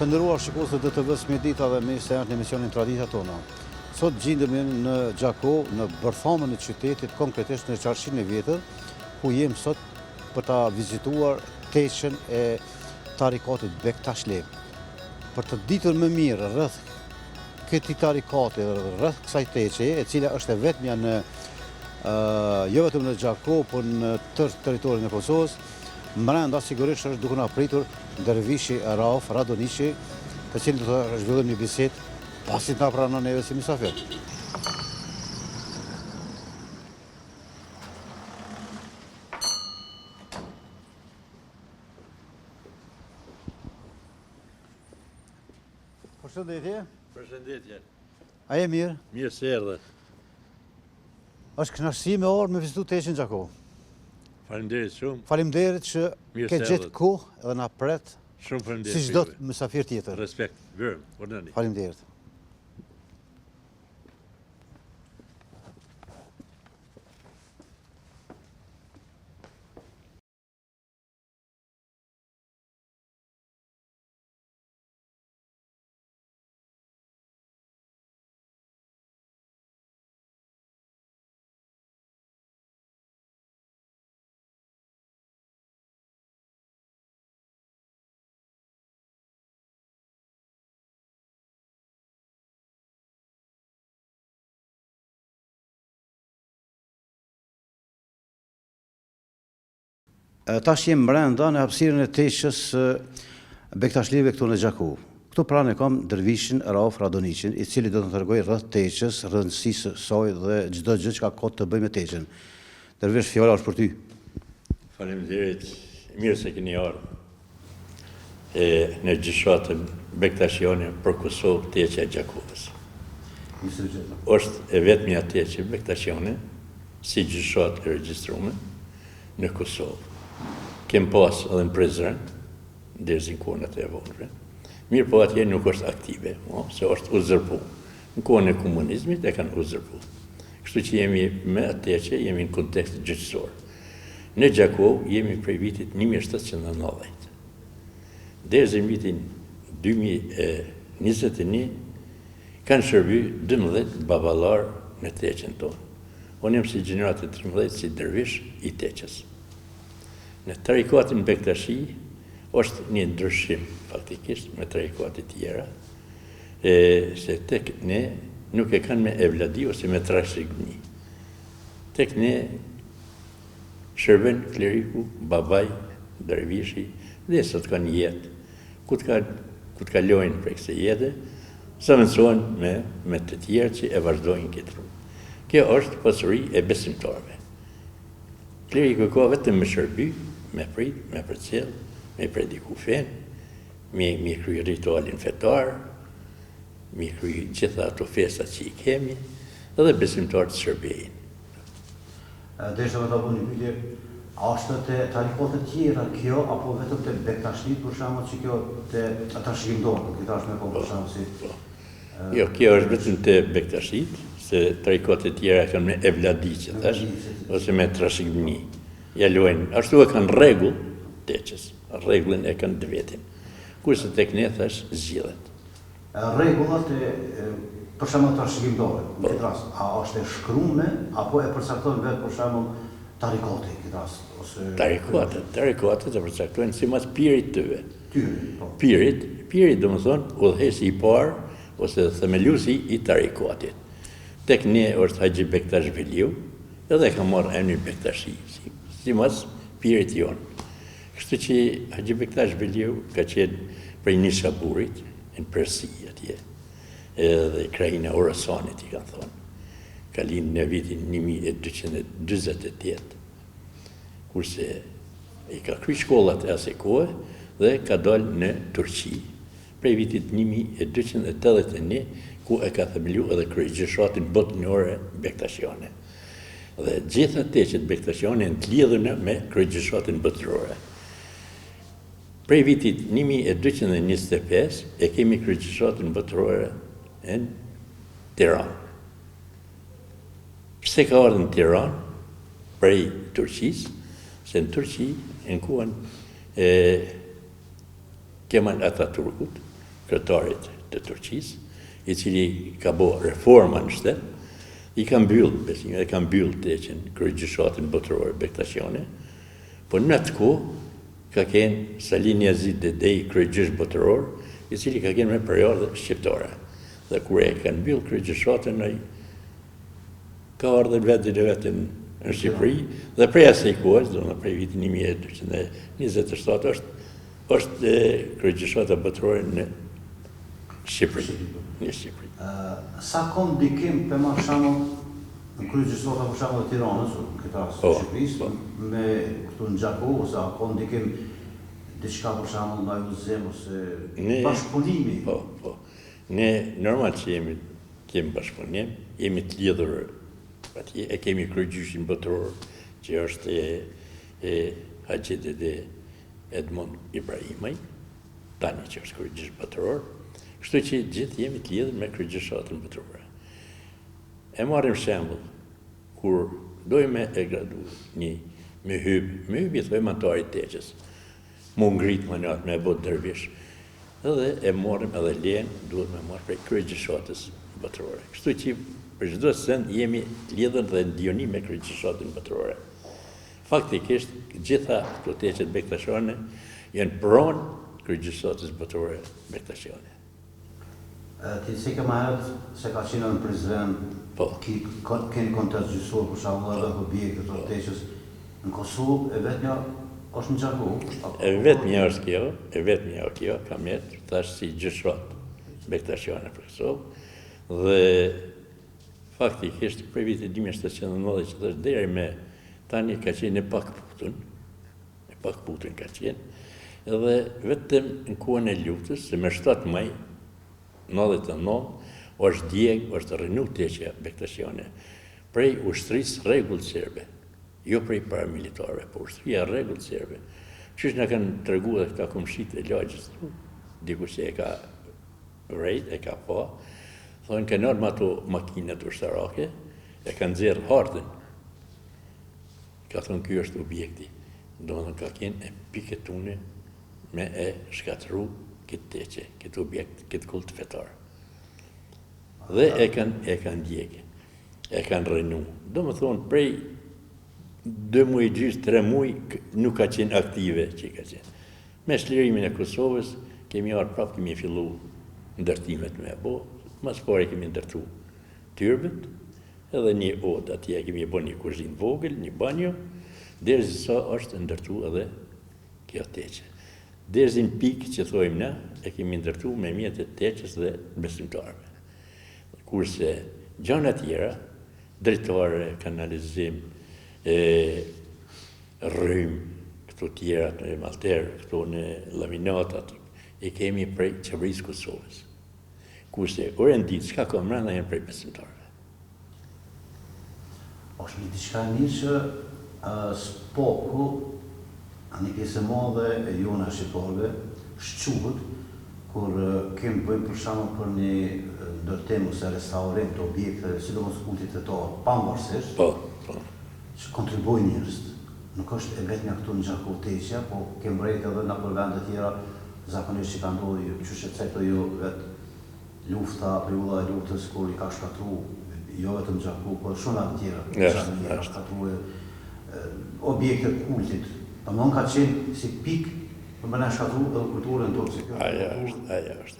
Të nderuar shikues të DTV-s Mjedita dhe ministeriat në emisionin Tradita tona. Sot gjendemi në Gjako, në bërthamën e qytetit, konkretisht në qarqin e vjetër, ku jem sot për ta vizituar teqen e tarikatit Bektasli. Për të ditur më mirë rreth këtij tarikati, rreth kësaj teqe, e cila është e vetmja në jo vetëm në Gjako, por në tërë territorin e Kosovës, mbrenda sigurisht është duke na pritur Dervishi Rauf Radoniqi, të cilin do të zhvillojmë një bisedë pasi na pranon neve si mysafir. Përshëndetje. Përshëndetje. A je mirë? Mirë se erdhe. Është kënaqësi me orë me vizitu teqen Gjako. Faleminderit shumë. Faleminderit që ke gjetë kohë edhe na pret. Shumë faleminderit. Si çdo mysafir tjetër. Respekt. Vërm, urdhëni. Faleminderit. Tash jem brenda në hapësirën e teqës Bektashlive këtu në Gjako. Këtu pranë e kam Dervishin Rauf Radoniqin, i cili do të tregoj rreth teqës, rëndësisë saj dhe çdo gjë që ka të bëjë me teqen. Dervish, fjala është për ty. Faleminderit. Mirë se keni ardhur. Në gjyshat e Bektashione për Kosovë teqja e Gjakovës. Është e vetmja teqe Bektashione si gjyshat e regjistruar në Kosovë. Kem pas edhe në Prizren, deri në kohën e vonshme. Mirë po atje nuk është aktive, se është uzurpu. Në kohën e komunizmit e kanë uzurpu. Kështu që jemi me atë që jemi në kontekst gjyqësor. Në Gjako jemi prej vitit 1790. Deri në vitin 2021 kanë shërby 12 baballar në teqen tonë. Unë jam si gjenerat e 13 si dervish i teqës. Në tarikatin Bektashi është një ndryshim faktikisht me tarikatet tjera, se tek ne nuk e kanë me evladi ose me trashëgimi. Tek ne shërben kleriku, babaj, dervishi, dhe sot kanë jetë, ku të kalojnë për këse jetë, sa mësohen me të tjerë që e vazhdojnë këtë rrugë. Kjo është pasuri e besimtarve. Kleriku ka vetëm me shërby, me prit, me përcjell, me prediku fen, me kry ritualin fetar, me kry gjitha ato festat që i kemi, edhe besimtarët shërbejnë. Desha me ta bëni pyetje, a është të tarikatet tjera kjo, apo vetëm të Bektashlit për shembull që kjo të ata shkrimdorë, këtë është me po për shembull si. Jo, kjo është vetëm të Bektashlit, se tarikatet tjera kanë me evladi që thash, ose me trashëgimi. Ja luajnë, ashtu e kanë rregull teqës, rregullin e kanë të vetin. Kurse tek ne thash zgjidhet. Rregullat për shembull trashëgimdore, në këtë rast, a është e shkruar apo e përcakton vetë për shembull tarikati në këtë rast ose tarikatet e përcaktojnë sipas pirit të vet. Po. Piri domethënë udhëhesi i parë ose themeluesi i tarikatit. Tek ne është Haxhi Bektash Veliu, edhe ka marrë emrin Bektashi, sipas pirit jonë. Kështu që Haxhi Bektash Veliu ka qenë prej Nishaburit, në Persi atje, edhe krajina Orasanit i kanë thonë. Ka lind në vitin 1248, kurse i ka kry shkollat e asaj kohe dhe ka dalë në Turqi, prej vitit 1281, ku e ka themelu edhe kryegjyshatin botërore Bektashione. Dhe gjitha teqet Bektashione në të lidhuna me kryegjyshatin botërore. Prej vitit 1225 e kemi kryegjyshatin botërore në Tiranë. Pse ka ardhur në Tiranë prej Turqisë, se në Turqi në kohën Kemal Atatürkut kryetarit të Turqisë, i cili ka bo reforma në shtet, i ka mbyllë, besimin, e ka mbyllë të eqen kryegjeshatin botërore Bektasjani, po në atë kohë ka kenë Salin Yazid Dedej, kryegjesh botëror, i cili ka kenë me periodë shqiptare. Dhe kur e ka mbyllë kryegjeshatin, ai ka ardhur vetë në Shqipëri, dhe prej asaj kohës, do në prej vitin 1227, është kryegjeshtata botërore në Shqipëri. Sa kom ndikim për ma shembull në kryegjeshtata për shembull të Tiranës, këtë rast të Shqipërisë, me këtu në Gjaku, ose a kom ndikim diçka për shembull nga udhëzim ose bashkëpunimi? Po. Ne normal që kemi bashkëpunim, jemi të lidhur atje, e kemi kryegjyshin botëror, që është e Haxhi Dede Edmond Ibrahimaj, tani që është kryegjish botëror, kështu që gjithë jemi të lidhur me kryegjeshatën botërore. E marrim shembull, kur dojmë e gradu me hyb i thojmë antarit teqës, mu ngrit më natë me bot dervish, edhe e marrim edhe len, duhet me marrë prej kryegjeshatës botërore. Kështu që për çdo send jemi lidhur dhe ndionim me kryegjeshatën botërore. Faktikisht, gjitha këto teqet Bektasjani janë pronë kryegjeshatës botërore Bektasjani. Ti si ke marrët se ka qenë në Prizren, keni kontakt gjyqësor për shembull edhe objekte të teqës në Kosovë, e vetmja është në Gjaku? E vetmja është kjo, kam jetë tash si gjyqësor Bektasjani për Kosovë, dhe faktikisht për vitin 1790 që është deri me tani ka qenë e pak putën ka qenë, edhe vetëm në kohën e luftës, se me 7 maj 99, është djeg, është rënu teqja Bektasjani, prej ushtrisë rregull serbe, jo prej paramilitarëve, po ushtria rregull serbe. Qysh na kanë tregu dhe këta komshit e lagjës, dikush që e ka vrejt, e ka pa, thonë kanë ardhur me ato makinat ushtarake, e kanë nxjerrë hartën. Ka thonë ky është objekti. Domethënë ka qenë e piketune me e shkatru këtë teqe, këtë objekt, këtë kult fetar. Dhe e kanë djegë, e kanë rënu. Domethënë prej 2 muaj gjysë, 3 muaj nuk ka qenë aktive që ka qenë. Me shlirimin e Kosovës, kemi ardhur prapë, kemi fillu ndërtimet me bo, mas pare kemi ndërtu tyrbet, edhe një odë atje kemi bo një kuzhinë vogël, një banjo, derisa është ndërtu edhe kjo teqe. Derisa në pikë që thojmë na, e kemi ndërtu me mjetet teqes dhe besimtarve. Kurse gjana tjera, drejtare, kanalizim, rrym, këto tjera në Malter, këto në laminatat, e kemi prej qeverisë Kosovës. Kurse orëndit, çka ka mbrana janë prej besimtarve. Është një diçka mirë që spoku, një pjesë e madhe e jona shqiptarëve, shquhet kur kemi bëjmë për shembull për një ndërtim ose restaurim të objekte, sidomos kultit fetar, pavarësisht, që kontribuojnë njerëz. Nuk është e vetmja këtu në Gjaku teqja, po ke mbrejt edhe në për vende tjera, zakonisht që ka ndodhur, që shqetësoj jo vetë lufta, periudha e luftës kur i ka shkatru, jo vetëm Gjaku, por shumë të tjera, i ka shkatru objekte kultit. Domthon ka qenë si pikë për më na shkatru edhe kulturën tonë.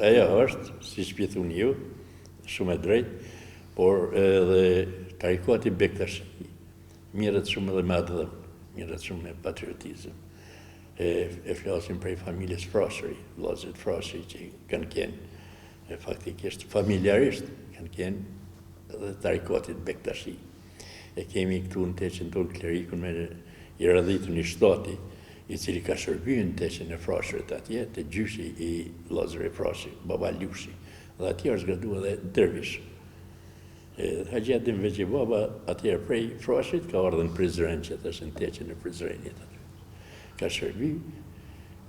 Aja është, si shpjethuni ju, shumë e drejtë, por edhe karikati Bektashi mirët shumë edhe me adhëm, mirët shumë me patriotizëm. E flasim prej familjes Frashëri, vllazërit Frashëri që kanë qenë faktikisht familjarisht kanë qenë edhe tarikatit Bektashi. E kemi këtu në teqen tonë klerikun me i radhitur një shtati, i cili ka shërbyer në teqen e Frashërit atje, te gjyshi i vllazërit Frashëri, baba Lushi, dhe atje është graduar edhe dervish. Haxhi Adem Veçi baba atëherë prej Frashërit ka ardhur në Prizren, që është në teqen e Prizrenit aty. Ka shërbyer,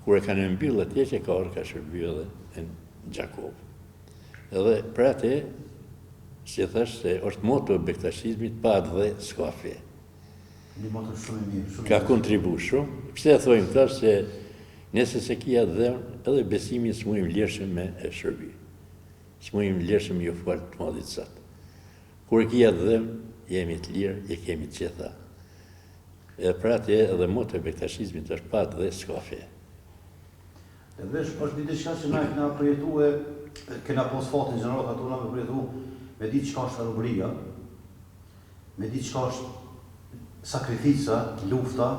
kur e kanë mbyllë atje, ka ardhur ka shërbyer edhe në Gjakov. Edhe për atë, si thash, se është moto e bektashizmit, pa dhe s'ka fe. Një moto shumë e mirë. Ka kontribu shumë. Pse e thojmë këta, se Nëse se kia dhe edhe besimin së mujmë lirshëm me e shërbi. Së mujmë lirshëm ju falë të madhit sot. Kur kia dhe jemi të lirë, e kemi të qetha. Edhe pra të edhe motë e bektashizmit është pat dhe s'ka fe. E vesh, është një diçka që na kena përjetu kena pos fatin gjenerat ato na me përjetu me di çka është rubria, me di çka është sakrifica, lufta,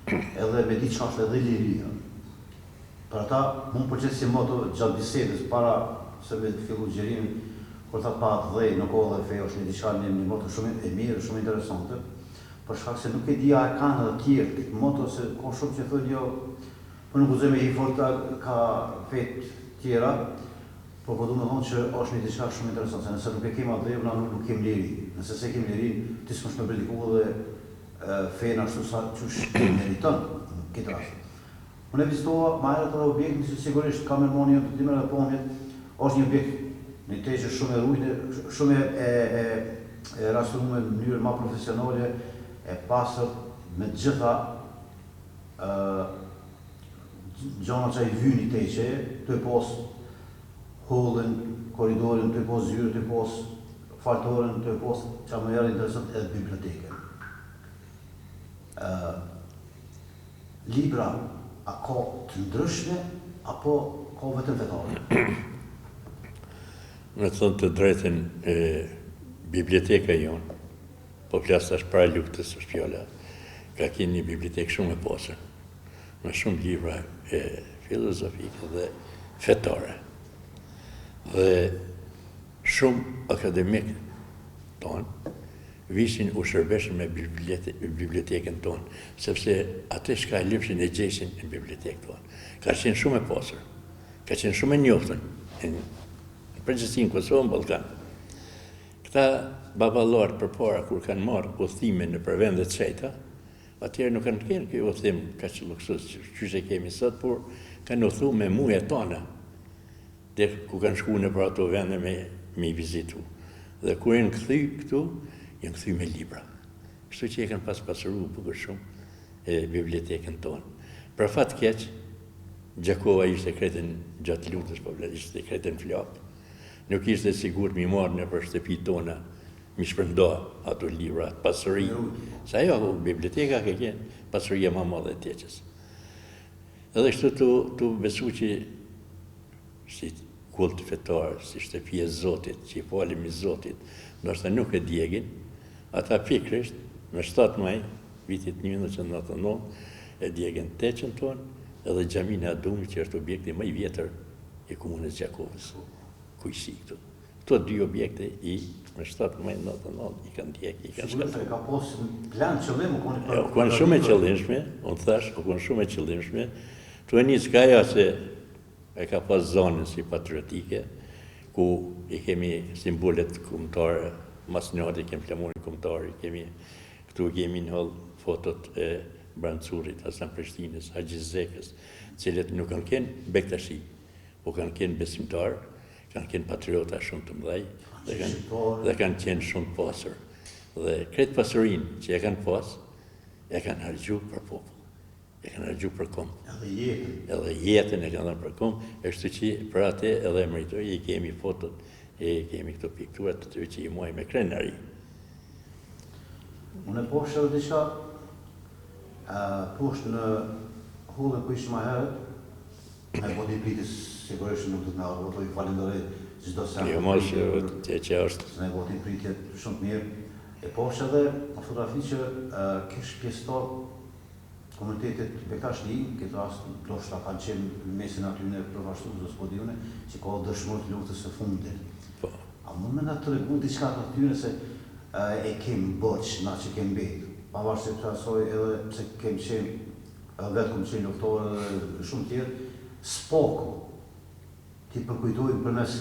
edhe me di çka është edhe liria. Për ata, mund përqet si moto gjatë bisedës, para se me të fillu gjerimin, kur ta pat dhej në kohë dhe fe është një diçka një moto shumë e mirë, shumë interesante, për shkak se nuk e di a e kanë edhe tjerë këtë moto, se ka shumë që thonë jo, për nuk uzeme i forta ka fet tjera, por po du me thonë që është një diçka shumë interesante, se nëse nuk e kem atë na nuk kem liri. Nëse se kem liri, ti s'mësh me prediku dhe fejnë ashtu sa qësh meriton në këtë rast. Unë e vizitova ma herët edhe objektin, që sigurisht ka mërmoni të dimër dhe pomjet, është një objekt një teqë shumë e rujtë, shumë e rastrume në mënyrë ma profesionale, e pasër me gjitha gjona që i vyni teqe, të e pos hollën, koridorin, të e pos zyrë, të e pos faltorin, të e pos që më jarë interesant edhe biblioteken. Libra, a ka të ndryshme, apo ka vetëm vetare? Me thonë të drejten biblioteka jonë, po flasë është para luftës është fjalla, ka keni një bibliotekë shumë e posër, me shumë libra filozofike dhe fetare, dhe shumë akademik tonë, vishin u shërbeshën me bibliotekën tonë, sepse atë shka lipshin e gjesin në bibliotekë tonë. Ka qenë shumë e posër, ka qenë shumë e njoftën, në përgjithësi në Kosovë, në Ballkan. Këta baballarë për para, kur kanë marrë udhëtime në për vendet qejta, atjerë nuk kanë kënë kjo udhëtim ka që luksus që që kemi sot, por kanë udhëtu me muje tona, dhe ku kanë shku në për ato vende me i vizitu. Dhe kur jenë këthy këtu, jenë këthy me libra. Kështu që e kanë pasëru bukur shumë bibliotekën tonë. Për fat keq, Gjakova ishte kreten gjatë lutës, po ishte kreten flakë. Nuk ishte sigur mi marrë në për shtëpi tona, mi shpërnda ato libra, atë pasëri. Sa jo, biblioteka ke kjenë pasëria ma madhe e tjeqës. Edhe shtu të besu që si kult fetar, si shtëpi e Zotit, që i falim i Zotit, ndoshta nuk e djegin, ata pikrisht, me 7 maj, vitit 1999, e djegin teqen tonë, edhe Gjamin e Adumi, që është objekti më i vjetër i komunës Gjakovës, kujsi këtu. Këto 2 objekte me 7 maj 99 i kanë djek, i kanë shkatë. Ka pos plan qëllim, u konë shumë e qëllimshme, unë thash, u konë shumë e qëllimshme, të e një s'kaja se e ka pas zonën si patriotike, ku i kemi simbolet kombëtare, mas njëri kemi flamurin kombëtar, këtu kemi në hall fotot e Brancurit, Hasan Prishtinës, Haxhis Zekës, cilët nuk kanë kënë bektashi, po kanë kënë besimtar, kanë kënë patriota shumë të mëdhej, dhe kanë qenë shumë pasër. Dhe kretë pasërinë që e kanë pas, e kanë hargju për popull, e kanë hargju për kom. Edhe jetën e kanë dhënë për kom, e kështu që për atë edhe mëritoj, i kemi fotot, e kemi këto pikturat të të që i muaj me krenari. Unë e poshtë edhe diqka, poshtë në hullën ku ishë ma herët, me bodi pritis, sigurisht nuk të me arvoto, i falenderoj çdo se Jo, mos që është. Se me bodi pritjet shumë të mirë. E poshtë edhe në fotografi që kish pjesëtar komunitetit Bektashi, këtë rast ndoshta kanë qenë në mesin atyne përvashtues ose podiune, që ka dëshmorë të luftës së fundit. Po. A mund me na tregu diçka të atyne se e kem boq, na që kem betë. Pavarësisht të asoj edhe pse kem qenë, vetë kom qenë luftorë dhe shumë tjerë, s'poku ti përkujtojnë përmes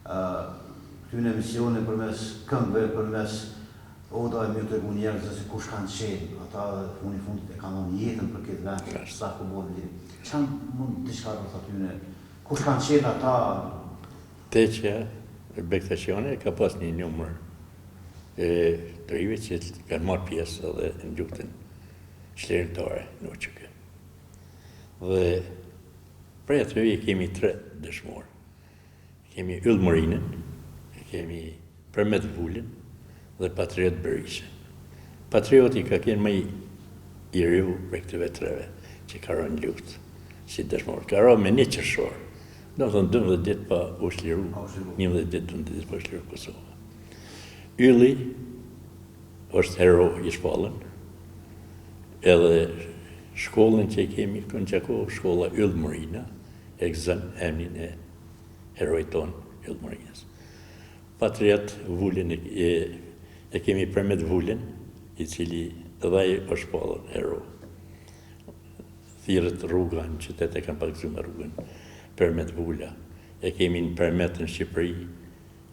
këtyne emisione, përmes këmbëve, përmes oda e mirë të regu njerëzve se kush kanë qenë, ata funi fundit e kanë dhënë jetën për këtë vend, sa ku bërë lirim. Çan mund diçka të atyne, kush kanë qenë ata? Teqja e Bektashione ka pas një numër të rive që kanë marrë pjesë edhe në luftën shlerimtare në Uçukë. Dhe prej atyre kemi 3 dëshmorë. Kemi Yll Morinën, kemi Permet Vulin dhe Patriot Berisha. Patrioti ka qenë më i riu për këtyve 3-ve që ka rënë luftë si dëshmorë. Ka rënë me 1 qershor. Do të thonë 12 ditë pa u shliru, 11 ditë, 12 ditë pa u shliru Kosova. Ylli është hero i shpallën, edhe shkollën që kemi kënë Gjakovë, shkolla Yll Morina, e gëzën emnin e herojt tonë Yll Morinës. Patriot Vulin e kemi Permet Vulin, i cili edhe ai është shpallën hero. Thirrët rruga në qytet e kanë pagëzuar me rrugën Permet Vula. E kemi në Permet në Shqipëri,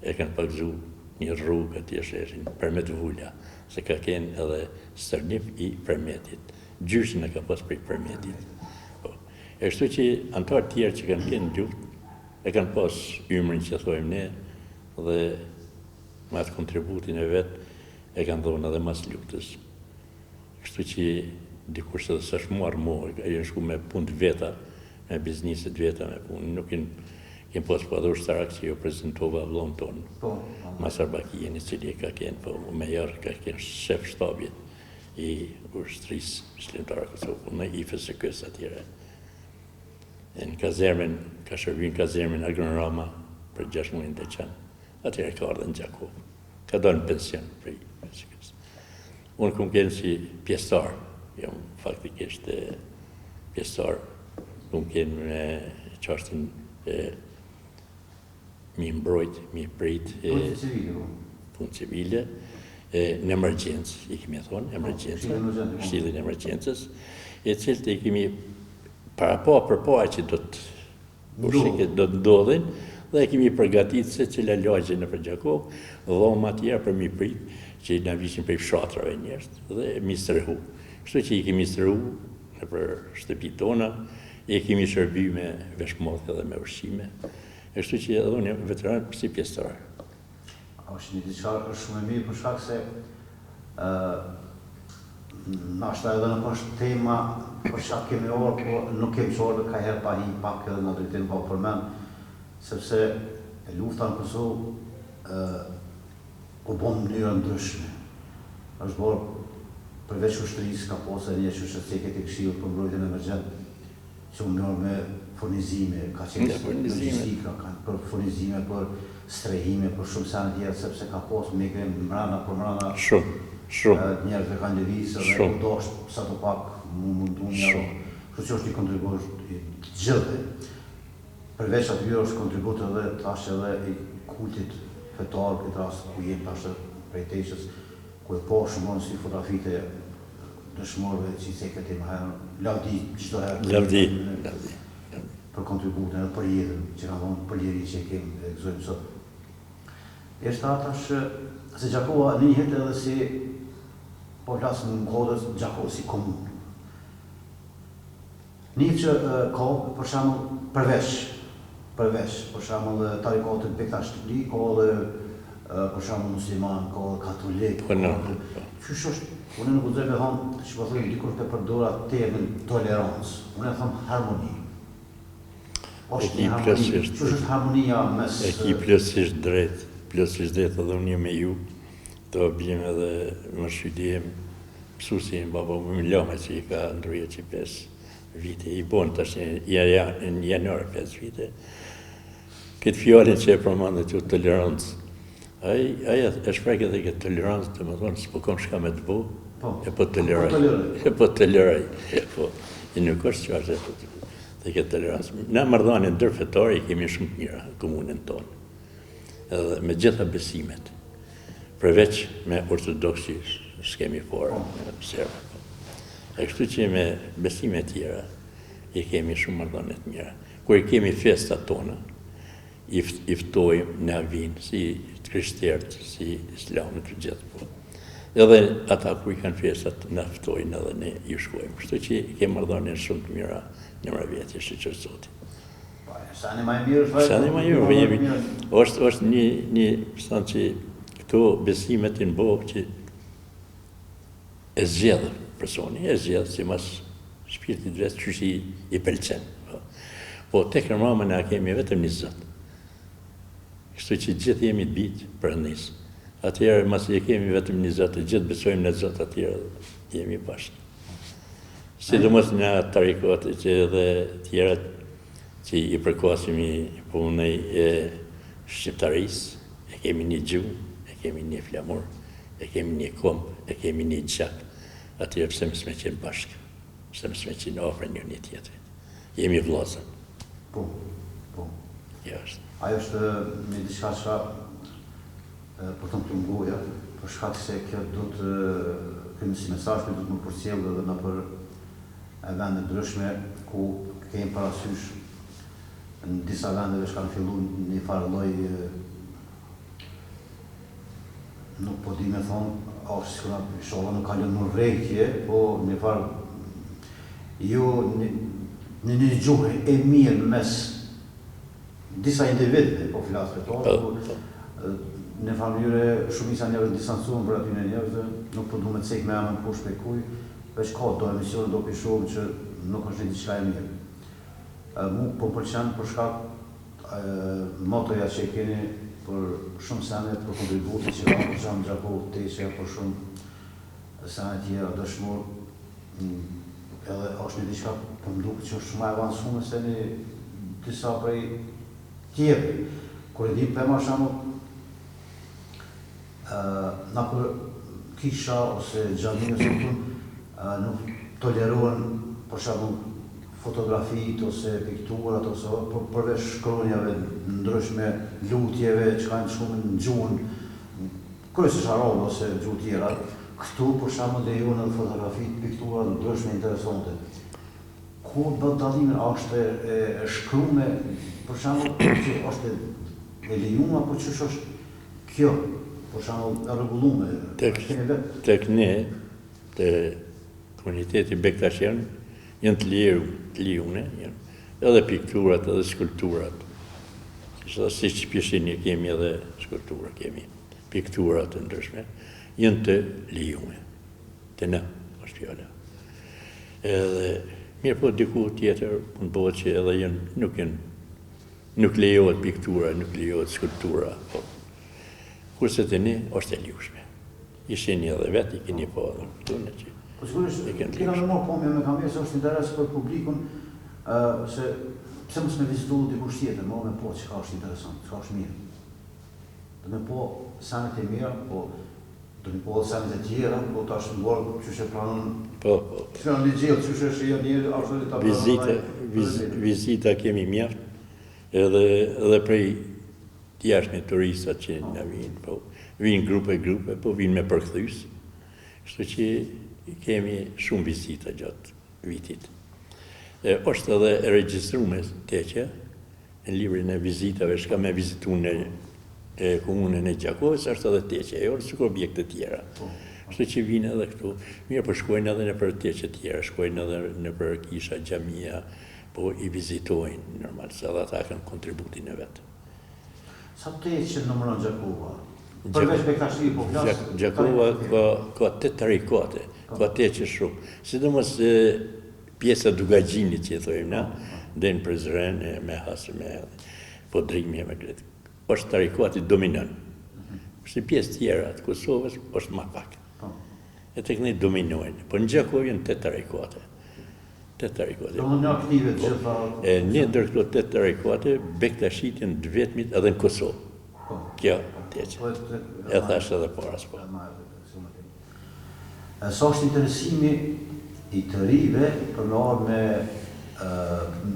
e kanë pagëzuar një rrugë atje sheshin Permet Vula, se ka qenë edhe stërnim i Permetit. Gjyshin e ka pas për Permetit. E kështu që antarë tjerë që kanë qenë luftë, e kanë pas ymrin që thojmë ne, dhe me atë kontributin e vetë, e kanë dhonë edhe mas luftës. Kështu që dikush edhe s'është muar morë, e jenë shku me punë të veta, me bizniset veta, me punë. Nuk jenë pas padhur shtarak që jo prezentova vllon tonë. Masar Bakijen, i cili ka qenë, po me jarë ka qenë shef shtabit i ushtrisë shlimtare Kosovë, në IFSK-s atyre. Në kazermen, ka shërbim kazermen Agronrama për 6 muajin të qanë, atyre ka ardhën në Gjakovë. Ka dorë në pension për IFSK-s. Unë këmë qenë si pjestar, jam faktikisht pjestar, këmë qenë me qashtën mi mbrojt, mi prit punë civile, në emergjencë, i kemi thonë, shtilin emergjencës, e cilët i kemi para përpoa që do të ndodhin, dhe e kemi përgatit se cila lagje në për Gjakovë, dhoma tjera për mi prit, që në visin për fshatrave njerëz, dhe mi strehu. Kështu që i kemi strehu në për shtëpi tona, i kemi shërby me veshmodhe dhe me ushqime. Kështu që edhe unë jam veteran si pjesëtar. Është një diçka është shumë e mirë për shkak se nashta edhe nuk është tema për shkak kemi orë, po nuk kemi qorë ka herë pa hi pak edhe në drejtim pa përmend, sepse lufta në Kosovë u bën në mënyrë ndryshme. Është bërë përveç ushtrisë ka posë një që është ceket e Këshillit për mbrojtjen emergjente, që u nërë me furnizime, ka qenë logjistika, për furnizime, për strehime, për shumë sanë tjerë, sepse ka posë migrim mbrana për mbrana. Shumë. Njerëzve kanë lëvizë dhe u dosht sa të pak mundu një. Kështu që është një kontribut i gjithë. Përveç atyre është kontribut edhe tash edhe i kultit fetar, këtë rast ku jenë tash prej Teqës, ku e po shumon si fotografite dëshmorëve që i ceket e më herë, lavdi çdo herë. Lavdi. Për kontributin edhe për jetën që ka thonë për lirin që kemi e gëzojmë sot. Eshte atash se Gjakova njëhet edhe si po flasë në kodës Gjakova si komunë. Një që ka për shembull përveç, për shembull tarikatët Bektash Shqipëri, ka edhe për shembull musliman, ka edhe katolik. Qysh është, unë nuk guxoj me thonë që po thojmë dikush të përdora termin tolerancë, unë e them harmoni. Është harmonia mes... E ki plotësisht drejt edhe unë një me ju, të bjem edhe më shqydijem mësusin baba më lama që i ka ndruje që 5 vite, i bon të ashtë në januar 5 vite. Këtë fjallin që e përmandet që tolerancë, aja e shprek edhe këtë tolerancë të më thonë, s'po kom shka me të bo, e po toleraj. I nuk është që ashtë e po të bo. Dhe këtë tolerancë. Në marrëdhënie ndërfetare i kemi shumë të mira në komunën tonë. Edhe me gjitha besimet. Përveç me ortodoksi s'kemi fora, me serba. E kështu që me besime tjera i kemi shumë marrëdhënie të mira. Kur i kemi festat tona, i ftojmë në vinë si krishterët, si islamët të gjithë po. Edhe ata ku i kanë festat në ftojnë edhe ne ju shkojmë. Kështu që i kemi marrëdhënie shumë të mira në mëra vjetë, ishte që Zotit. Sa një ma e mirë, Sa një ma e mirë, është një pëstan që këto besimet në bovë që e zgjedhë personi, e zgjedhë si mas shpirtit vetë që i pëlqen. Po tek Rama na kemi vetëm një Zot. Kështu që gjithë jemi të bitë për njës. Atëherë, mas e kemi vetëm një Zot, të gjithë besojmë në Zot, atëherë jemi bashkë. Sidomos në tarikote që edhe tjerat që i përkosimi punëj e shqiptarisë, e kemi një gjuhë, e kemi një flamur, e kemi një komp, e kemi një gjak, atëherë pse mos me qenë bashkë, pse mos me qenë afër njëri tjetrit. Jemi vëllezër. Po. Ja është. Ajo është me diçka që për të më goja, për shkak se kjo do të këmë si mesazh, do të më përcjellë edhe në për vende ndryshme ku kemi parasysh në disa vendeve që kanë filluar një farë lloj nuk po di me thonë, është sikuna shola nuk ka lënë më vrejtje, po një farë në një gjuhë e mirë mes disa individëve, po flasë për tonë, në familje shumica njerëz distancuar për aty në njerëzve, nuk po du me cek me amën kush për kuj, veç ka do emisione do pishohë që nuk është një diçka e mirë. Mu po pëlqen për shkak motoja që keni për shumë sene për kontributit që ka për shumë Gjaku Teqe, për shumë sene tjera dëshmor, edhe është një diçka për mduk që është shumë avansume se një disa prej tjepë. Kër e di për ma shamu, na për kisha ose gjaminë ose nuk tolerohen për shamu fotografit ose pikturat ose përveç shkronjave ndryshme, lutjeve që kanë shumë në gjuhën, kryesisht arabe ose gjuhë tjera, këtu për shembull lejohen edhe fotografit, piktura ndryshme interesante. Ku bën dallimin, a është e shkruar për shembull që është e lejuar apo ç'është kjo? Për shembull e rregulluar tek ne te komuniteti bektashian janë të lejuar, edhe pikturat, edhe skulpturat. Si që pjeshin kemi edhe skulptura, kemi pikturat të ndryshme, janë të lejuar. Të në, është fjala. Edhe, mirë po diku tjetër, në bëhet që edhe janë, nuk lejohet piktura, nuk lejohet skulptura, po. Kurse të ne, është e lejushme. Ishin edhe vetë, i keni po edhe këtu në që. Po sigurisht, kena në morë pomja me kamerë, se është interes për publikun, se pse mos me vizitu dikush tjetër, me po që ka është interesant, që ka është mirë. Dhe me po sanet e mira, po dhe me po dhe sanet e tjera, po ta është në borë që shë pranon, që në një gjithë, që shë shë njërë, ashtë dhe ta pranon. Vizita kemi mjaftë, edhe prej tjashme turistat që në vinë, po vinë grupe, po vinë me përkthys, kështu që kemi shumë vizita gjatë vitit. Është edhe e regjistrume Teqja, në librin e vizitave, shka me vizitu në komunën e Gjakovës, është edhe Teqja, e orë që objekte tjera. Kështu që vinë edhe këtu, mirë për shkojnë edhe në për Teqja tjera, shkojnë edhe në për kisha, xhamia, po i vizitojnë, normal, se edhe ata kanë kontributin e vetë. Sa Teqja në mëron Gjakova? Përveç Bektashi, po flasë? Gjakova ka 8 tarikate, ka Teqja shumë. Sidomos pjesa Dugagjinit që i thojmë na, dhe në Prizren, me hasë, me podrimje, me kretë. është tarikati dominan. Është një pjesë tjera të Kosovës, është ma pak. E tek ne dominojnë. Po në Gjakovë janë 8 tarikate. 8 tarikate. Do në aktive të gjitha... Një ndër këto 8 tarikate, Bektashit janë të vetmit edhe në Kosovë. Kjo, Teqja. E thash edhe paras po. Sa është interesimi i të rive për me arë me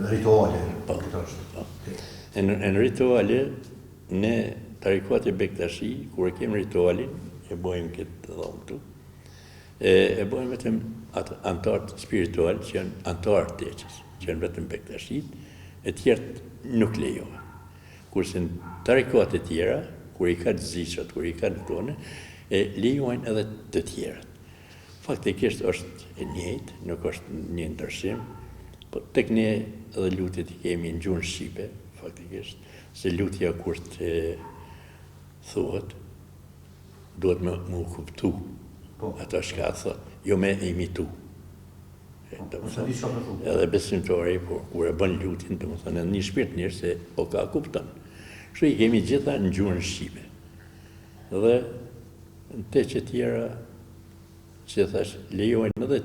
rituale? Në rituale, ne tarikate Bektashi, kur e kemë ritualin, e bojmë këtë dhomë tu, e bojmë vetëm antarët spiritual, që janë antarët Teqës, që janë vetëm Bektashit, e tjertë nuk lejohen. Kurse në tarikate tjera, kur i ka të zishat, kur i ka të tone, lejohen edhe të tjerët. Faktikisht është e njëjtë, nuk është një ndërshim, po tek ne edhe lutjet i kemi në gjuhën shqipe, faktikisht, se lutja kur të thuhet, duhet më kuptu, ato shka thot, jo me imitu. Edhe besimtari, po, kur e bën lutin, edhe një shpirt njërë se po ka kupton. Kështu i kemi gjitha në gjuhën shqipe. Dhe në te që tjera, që thash, lejojnë edhe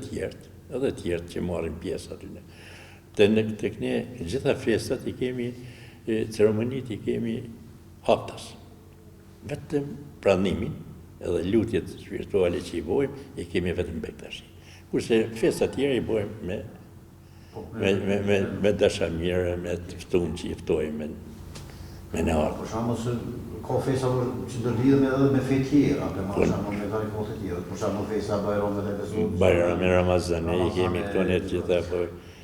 tjertë që marrin pjesë aty. Të këne gjitha festat i kemi, ceremonit i kemi haptas. Vetëm pranimin edhe lutjet spirituale që i bojmë, i kemi vetëm Bektashi. Kurse festat tjera i bojmë me dashamire, me të ftun që i ftojmë me në arë. Për shembull se ka festa që do lidhen edhe me fe tjera, për shembull me tarikote tjera, për shembull festa Bajramit e Besutit. Bajrami Ramazan, i kemi këto në të gjitha, po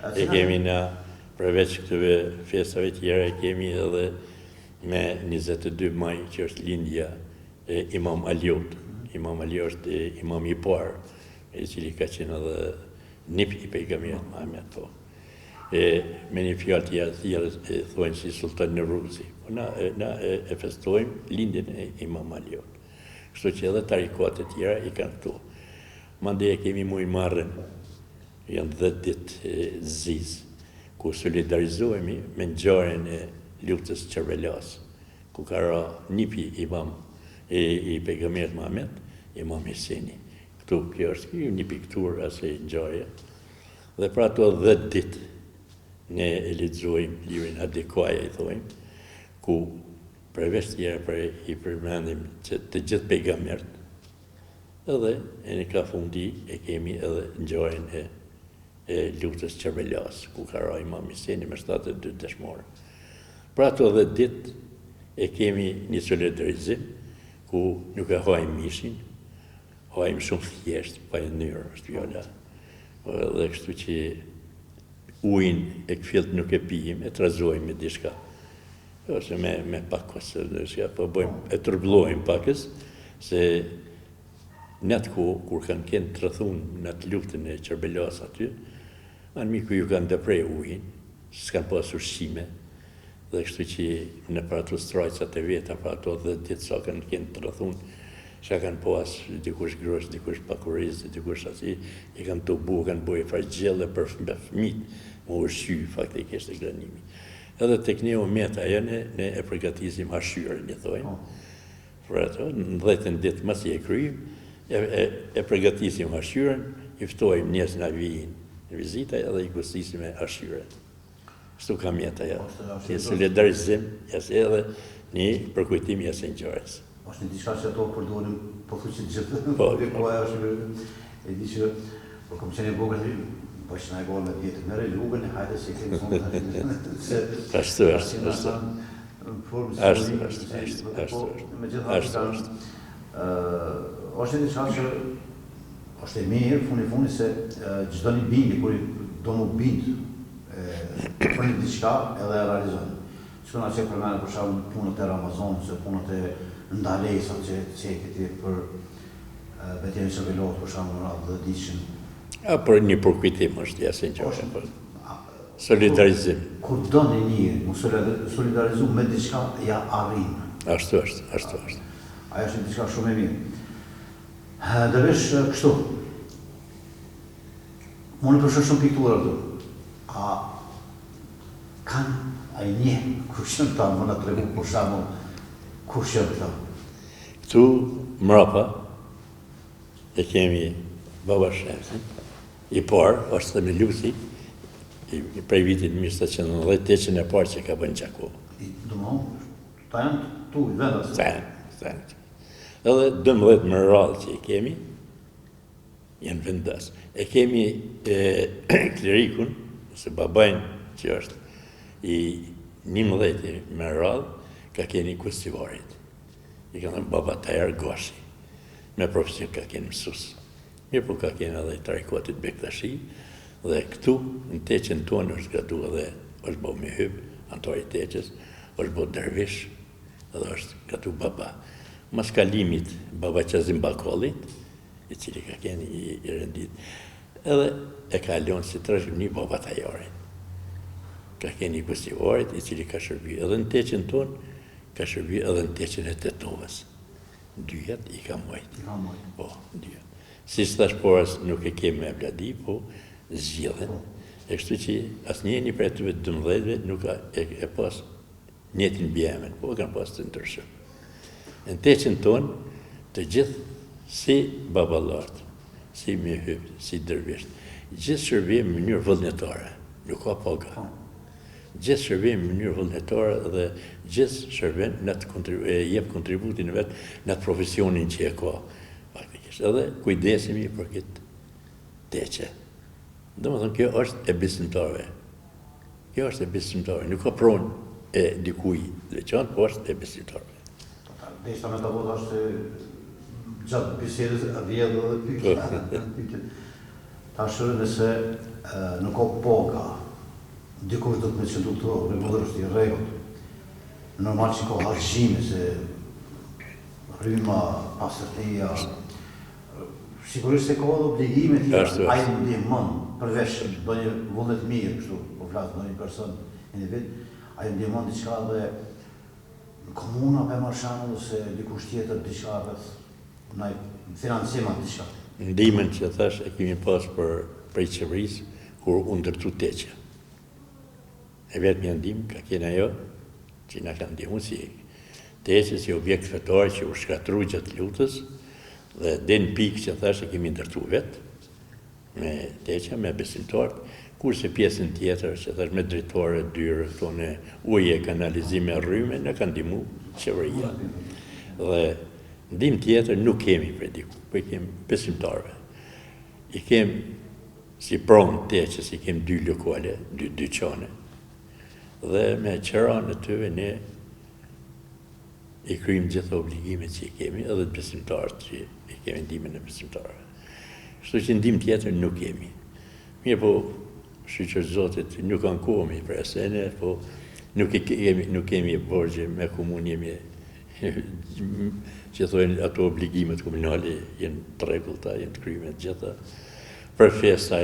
e kemi na përveç këtyre festave tjera, e kemi edhe me 22 maj që është lindja e Imam Aliut. Imam Ali është imam i parë, i cili ka qenë edhe nip i pejgamberit Muhammed, po. Me një fjallë të tjera e thojnë si Sultan Nëruzi. Na e festojmë lindjen e Imam Aliut. Kështu që edhe tarikote tjera i kanë këtu. Mande e kemi mujmarrën, janë 10 ditë zizë, ku solidarizohemi me ngjarjen e luftës Çervelas, ku ka ra nipi imam i pejgamberit Muhammed, Imam Huseni. Kjo është një pikturë asaj ngjarje. Dhe pra ato 10 ditë ne e lexojmë librin Adekuaja, i thojmë, ku përveç tjera i përmendim që të gjithë pejgamberët, edhe e në ka fundi e kemi edhe ngjarjen e luftës Çervelas, ku ka ra Imam Huseni me 72 dëshmorë. Pra ato 10 ditë e kemi një solidarizim, ku nuk e hajmë mishin, hajmë shumë thjesht, pa e nërë, është fjalla. Dhe kështu që ujnë e këfillt nuk e pijim, e trazojmë me dishka. Ose me pakës, po bëjmë, e tërblojmë pakës, se në atë kohë, kur kanë kënë të rëthun në atë luftën e Çervelas aty, anë miku ju kanë deprej ujnë, s'kanë pas ushqime, dhe kështu që në për ato strajcat e veta, për ato 10 ditë sa kanë kënë të rëthun, që kanë pas dikush grosh, dikush pakuriz, dikush ati, i kanë të bu, kanë bojë fargjelle për fëmit, më ushqy faktikisht e granimi. Edhe tek ne umeta ne e përgatisim hashyrën, një thojnë. Për ato, në 10 ditë mas i e kryim, e përgatisim hashyrën, i ftojmë njës në vijin në vizita edhe i gustisim e hashyrën. Kështu ka mjeta ja. Një solidarizim, jasë edhe një përkujtim jasë ngjarjes. Është një diçka që ato përdorim pothuajse gjithë. Po, është e di që po kam qenë vogël, po shna e gol me vjetë merë lugën e hajde se kemi zonë. Ashtu. Është diçka që është e mirë funi se çdo një bindi kur do mu bind për një diçka edhe e realizon. Shkona që përmenë për shkak punët e Ramazanit, se punët e ndalesat që këti për betjeni Çervelas për shkak në radhë dhe diqën. Për një përkujtim është jasë ngjarje. Solidarizim. Kur do në njëri, mu solidarizu me diçka ja arrin. Ashtu. Aja është diçka shumë e mirë. Dërvesh kështu, mu në përshë shumë piktura të, a kanë a i një kushën ta më në tregu për shamu kushën këta? Këtu mrapa e kemi Baba Shemsin, i parë, është dhe me Lusi, prej vitit 1790, e parë që ka bënë Gjakov. Ta janë tu i vendas? Ta janë. Edhe 12 më radhë që i kemi, janë vendas. E kemi klerikun, se babajnë që është i 11 më radhë, ka keni kustivarit. I ka në Baba Tajar Goshi, me profesion ka keni mësus. Mirë po ka keni edhe i tarikotit Bektashi, dhe këtu në teqen tonë është gatu edhe është bo me hyb, antari teqes, është bo dervish, edhe është gatu baba. Mas kalimit Baba Qazim Bakollit, i cili ka keni i rendit, edhe e ka leon si të rëshkëm një Baba Tajarin. Ka keni i kustivarit, i cili ka shërbi edhe në teqen tonë, ka shërbi edhe në teqen e Tetovës. Dyjat i ka mojt. Po, dyjat. Si së tash porës nuk e kemi me bladi, po zgjidhen. E kështu që asnjëri prej atyre 12-ve nuk e pas njëtin bjemen, po kanë pas të ndryshëm. Në teqen tonë, të gjithë si baballartë, si mjehypt, si dërvisht, gjithë shërbim në mënyrë vullnetare, nuk ka paga. Gjithë shërbim në mënyrë vullnetare dhe gjithë shërbim jep kontributin vetë në atë profesionin që e ka. Faktikisht. Edhe kujdesemi për këtë teqe. Domethënë kjo është e besimtarëve. Kjo është e besimtarëve, nuk ka pronë e dikuj veçantë, po është e besimtarëve. Deshta me të vota është gjatë bisedës a vjedhë dhe pyetje. Ta shërë nëse nuk ka paga, dikush do të me qëndu këto regullërështë i regullt. Normal që ka hargjime, se rryma, pasërtia, sigurisht se ka dhe obligime tjera, a i më ndihmon, përveç do një vullnet mirë, kështu, po flasë do një person, individ, a i më ndihmon diçka dhe komuna për marshanë, ose dikush tjetër diçka në financimat diçka. Ndihmën që thash e kemi pas për qeverisë, kur u ndërtu teqe. E vetë një ndihmë ka kena jo, që nga ka ndihmu si teqe, si objekt fetar që u shkatru gjatë lutës, dhe den pikë që thash e kemi ndërtu vetë, me teqe, me besimtarët, kurse pjesën tjetër që thash me drejtore, dyrë, tone uje, kanalizime, rryme, në kanë ndihmu qeveria. Dhe ndihmë tjetër nuk kemi për diku, për kemi besimtarëve. I kemi si pronë teqës, i kemi 2 lokale, 2 dyqane, dhe me qëra në tyve ne i krymë gjithë obligimet që i kemi, edhe të besimtarët që i kemi ndihmën e besimtarëve. Kështu që ndihmë tjetër nuk kemi. Mirë po, shqyqër Zotit, nuk kanë kohëmi për asene, po nuk kemi borgje me komunë, jemi që thojnë ato obligimet komunale jenë të rregullta, jenë të kryme të gjitha. Për festa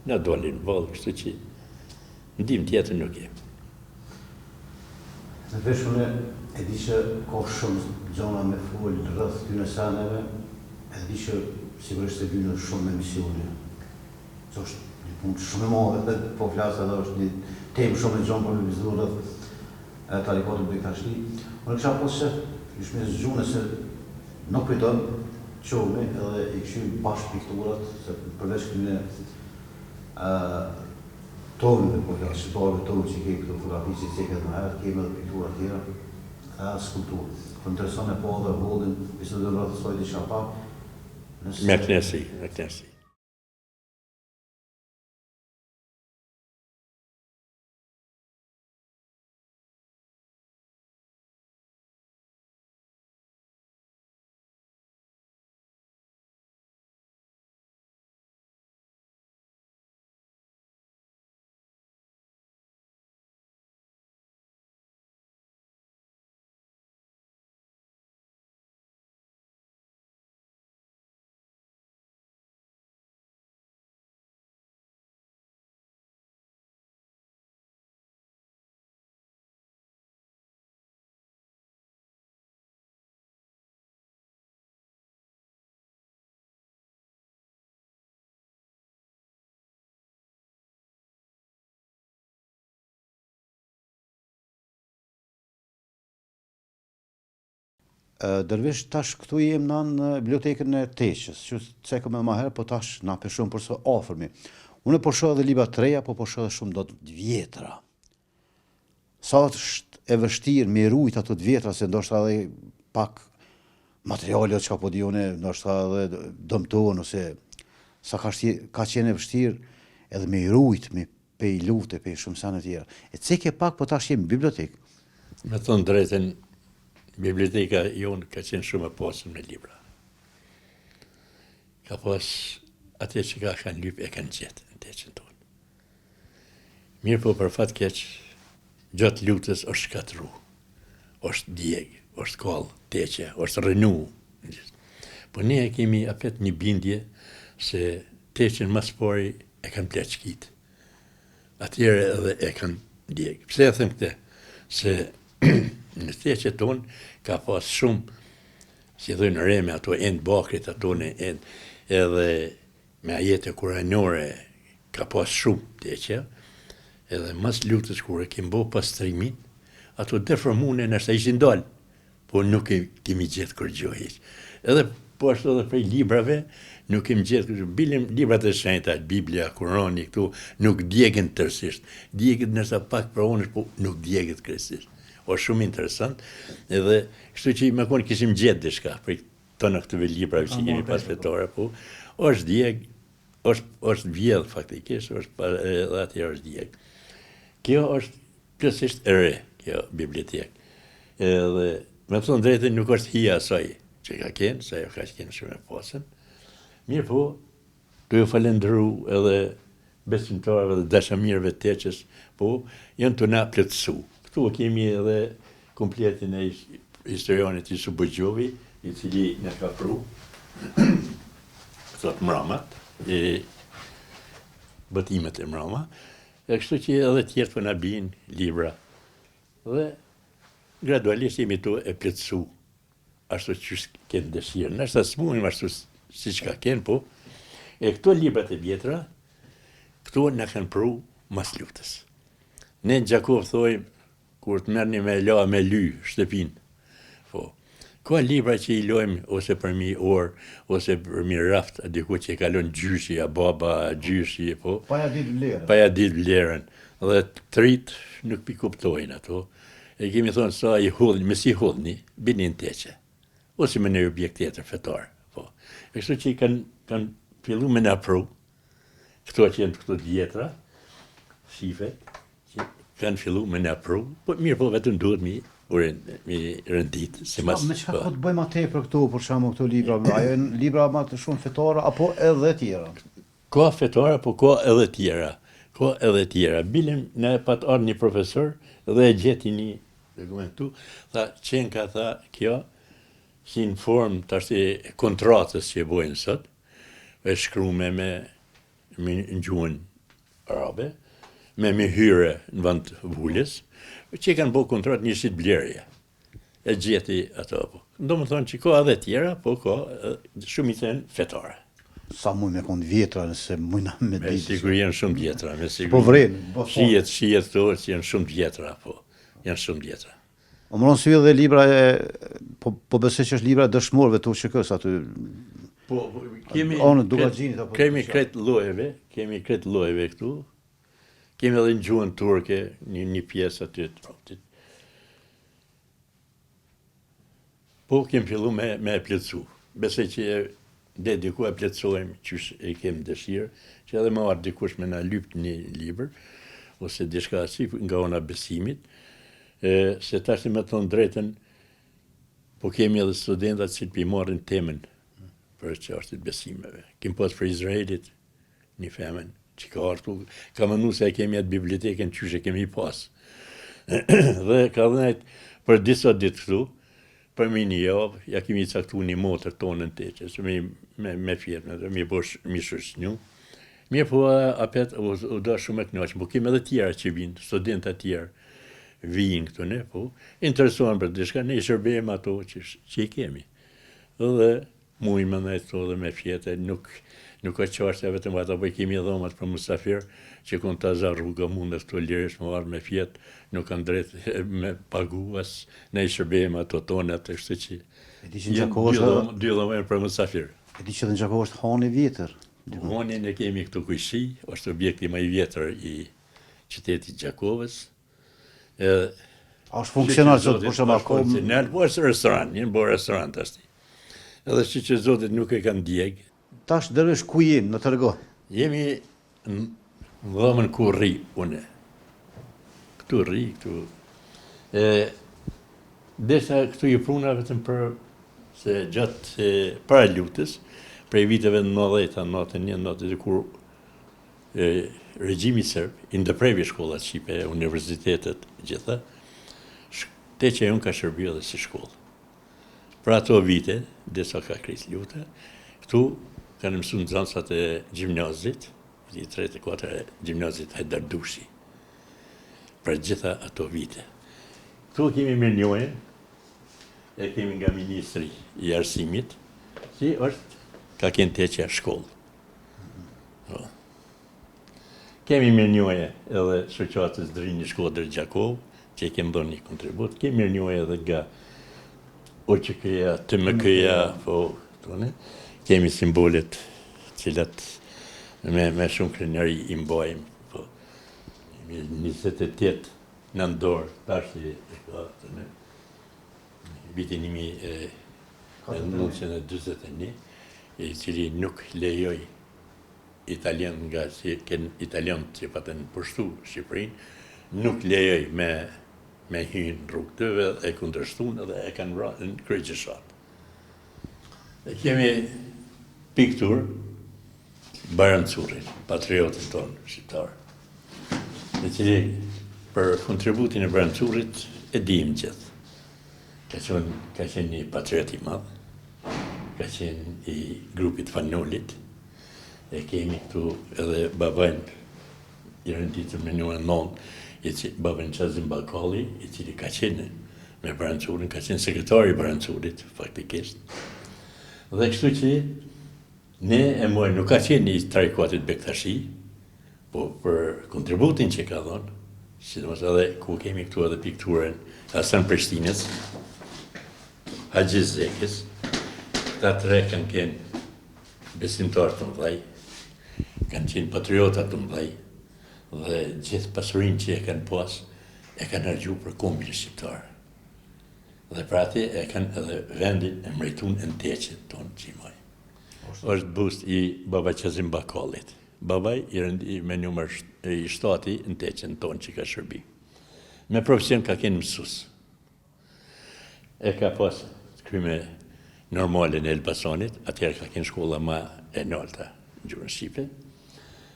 në dolin vallë, kështu që ndihmë tjetër nuk kemi. Në veshune, e di që ka shumë gjona me folë rrëth ty në saneve, e di që sigurisht e vynë shumë emisione, që është një punë shumë e madhe, dhe po flasë edhe është një temë shumë e gjonë për me vizitu rrëth tarikatën Bektashi. Unë kësha posë që ishme zgjune se nuk pëjton qome edhe i këshim bashkë pikturat, se përveç këmine tonë dhe po flasë, shqiptarëve tonë që i kemi këto fotografi që i ceket më herë, kemi edhe pikturat tjera, dhe skulpturë. Për intereson e po dhe holdin, visë dhe rrëth soj diqa pak. Me knesi, me knesi. Dërvish tash këtu jem në bibliotekën e Teqës, që cekëm edhe më herë, po tash na për shumë përse afërmi. Unë po shoh edhe libra të reja, po shoh edhe shumë do të vjetra. Sa është e vështirë me rujt ato të vjetra, se ndoshta edhe pak materiale që po dione, ndoshta edhe dëmtohen, ose sa ka qenë e vështirë edhe me rujt, me pe i lufte, pe shumë sa në tjera. E cekë pak, po tash jem në bibliotekë. Me thonë drejten, biblioteka jonë ka qenë shumë e pasur me libra. Ka pas atë që ka kanë lyp e kanë gjetë në teqen tonë. Mirë po për fat keq, gjatë lutës është shkatru, është djeg, është kallë, teqe, është rënu. Po ne e kemi apet një bindje se teqen mas pari e kanë pleçkit. Atyre edhe e kanë djeg. Pse e them këte? Se në teqet tonë ka pas shumë, si dhënë reme, ato endë bakrit, ato në endë, edhe me ajete kuranore, ka pas shumë teqe, edhe mas lutës kur e kemi bo pastrimin, ato deformune nështë ishin dalë, po nuk e kemi gjithë kërgjoj hiq. Edhe po ashtu edhe prej librave, nuk kemi gjithë kërgjoj. Bilim librat e shenjta, Biblia, Kurani, këtu, nuk djegën tërsisht. Djegët nështë pak për onësh, po nuk djegët kresisht. O shumë interesant, edhe kështu që me konë kishim gjithë dishka, për të në këtëve librave që kemi pas fetore, po, është djegë, është vjedhë faktikisht, edhe atje është djegë. Kjo është plësisht e re, kjo bibliotekë. Edhe, me të thonë drejtë, nuk është hija asaj që ka kenë, sa jo ka që kenë shumë e pasën. Mirë po, të ju falendru edhe besimtarëve dhe dashamirëve të teqës, po, janë të na plëtsu. Këtu kemi edhe kompletin e historianit i Subëgjovi, i cili në ka pru, thot mramat, bëtimet e mrama, e kështu që edhe tjertë për në binë libra. Dhe gradualisht jemi tu e plëtsu, ashtu që kënë dëshirë. Nështë asë munim ashtu si që ka kënë, po, e këto librat e vjetra, këto në kanë pru mas lutës. Ne në Gjakov thojmë, kur të merrni me la me ly shtëpin, po, ka libra që i lojmë ose për mi orë, ose për mi raft, diku që i kalon gjyshi, a baba, gjyshi, po. Paja ditë vlerën. Paja ditë vlerën. Dhe të rritë nuk pi kuptojnë ato. E kemi thonë sa i hudhni, me si hudhni, binin teqe. Ose me në objekt tjetër fetar. Po. E kështu që i kanë fillu me në pru, këto që jenë këto djetra, shifet, që kanë fillu me në pru, po mirë po vetëm duhet mi rëndit. Me çka po të bëjmë atë për këtu, për shembull këto libra, ajo janë libra më të shumë fetare apo edhe tjera? Ka fetare, po ka edhe tjera. Ka edhe tjera. Bilim në pat ardhur një profesor dhe e gjeti një dokument tu, tha Qenka tha kjo si në formë tash kontratës që e bojnë sot, e shkrume me në gjuhën arabe, me hyre në vend vulës, që kanë bo kontratë një shqit blerje. E gjeti ato. Do më thonë që ka edhe tjera, po ka shumicën fetare. Sa mund me konë vjetra nëse mujna me ditë. Me siguri janë shumë vjetra. Po vrenë. Shijet të që janë shumë vjetra, po. Janë shumë vjetra. O më ronë si dhe libra e, po besoj që është libra dëshmorëve të ushqës aty. Po, kemi kretë lojeve këtu. Kemi edhe në gjuhën turke, një pjesë aty të troptit. Po, kemi fillu me e plëtsu. Besoj që dhe diku e plëtsojmë që e kemi dëshirë, që edhe më arë dikush me na lypt një libër, ose dishka si nga ona besimit, se tash me thonë drejten, po kemi edhe studentat që të marrin temën për çështjet besimeve. Kemi pas për Izraelit një femën, që ka artu, ka mënu se e kemi atë bibliotekën që kemi pas. Dhe ka dhënajt për disa ditë këtu, për mi një javë, ja kemi caktu një motër tonën të që, që me firme, dhe mi bosh mi shushnju. Mirë po apet u da shumë e knaqë, po kemi edhe tjera që vinë, studenta tjera vinë këtu ne, po, interesuan për dishka, ne i shërbejmë ato që i kemi. Dhe mujnë më nëjtë to dhe me fjete, nuk ka qashtja vetëm ata, po i kemi dhomat për musafir, që konë të azar rruga mundës të lirish më varë me fjetë, nuk kanë drejtë me paguas, ne i shërbejmë ato tonët, e kështë që jenë dy dhomën për musafir. E di që dhe në Gjakov është hani vjetër. Hanin e kemi këtu Kujshi, është objekti më i vjetër i qytetit Gjakovës. A është funksionar zotë, për shumë akom? Po është restoran, jenë bo restorant ashti. Edhe që zotit nuk e kanë djegë. Tash dërësh ku jenë, në tërgo? Jemi në dhomën ku rri, une. Këtu rri, këtu. Desa këtu i pruna vetëm për, se gjatë para lutës, prej viteve në 90-a, 91, 92, kur regjimi sërb, i ndërprevi shkollat shqipe, universitetet gjitha, te që unë ka shërbjë edhe si shkollë. Pra ato vite, desa ka krisë lutë, këtu kanë mësu nxënësat e gjimnazit, i 3-4 gjimnazit Hajdardushi, për gjitha ato vite. Këtu kemi mirënjohjen, e kemi nga ministri i arsimit, si është ka kënë teqja shkollë. Kemi mirënjohje edhe shoqatës Drinj Shkodër Gjakov, që i kemë dhënë një kontribut. Kemi mirënjohje edhe nga OÇK-ja, TMK-ja, po, tonë. Kemi simbolet cilat me shumë krenari i mbajmë. Po, 28 nëndor, tash i ka tonë. Vitin 1941, i cili nuk lejoj italian nga si italian që patën përshtu Shqipërinë, nuk lejoj me hynë rrugë tëve e kundërshtun edhe e kanë vrarë në kryqëshat. E kemi piktur Barancurin, patriotën tonë shqiptarë, në cili për kontributin e Barancurit e dim gjithë. Ka qenë një patriot i madh, ka qenë i grupit Fanolit, e kemi këtu edhe babajnë i rënditur me një non, babajnë Qazim Bakalli, i cili ka qenë me Barancurin, ka qenë sekretari i Barancurit, faktikisht. Dhe kështu që ne e mojnë, nuk ka qenë i trajkuatit Bektashi, po për kontributin që ka dhonë, sidomos edhe ku kemi këtu edhe pikturën Hasan Prishtinës, Haxhi Zekës, këta tre kanë qenë besimtarë të mëdhej, kanë qenë patriotat të mëdhej, dhe gjithë pasurinë që e kanë pas, e kanë harxhu për kombin shqiptar. Dhe pra ati e kanë edhe vendin e mritun në teqet tonë që i maj. Është bust i baba Qazim Bakallit. Babaj i rëndi me numër i shtati në teqen tonë që ka shërbi. Me profesion ka qenë mësus. E ka pas kryme normale në Elbasanit, atëherë ka qenë shkolla ma e nalta në gjuhën shqipe,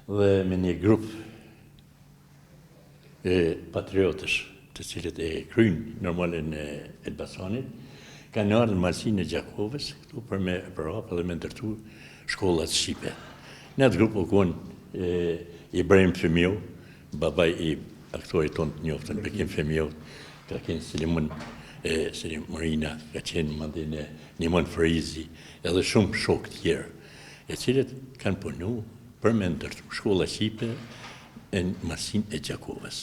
dhe me një grup patriotësh të cilët e kryjnë normale në Elbasanit, kanë ardhur në Malsinë e Gjakovës, këtu për me përhap edhe me ndërtu shkollat shqipe. Në atë grup u konë Ibrahim Femiu, babaj i aktorit tonë të njoftën, Bekim Femiu, ka qenë Selim Marina, ka qenë mandine Nimon Farizi, edhe shumë shok tjerë, e cilët kanë punu për me ndërtu shkolla shqipe në Malsinë e Gjakovës.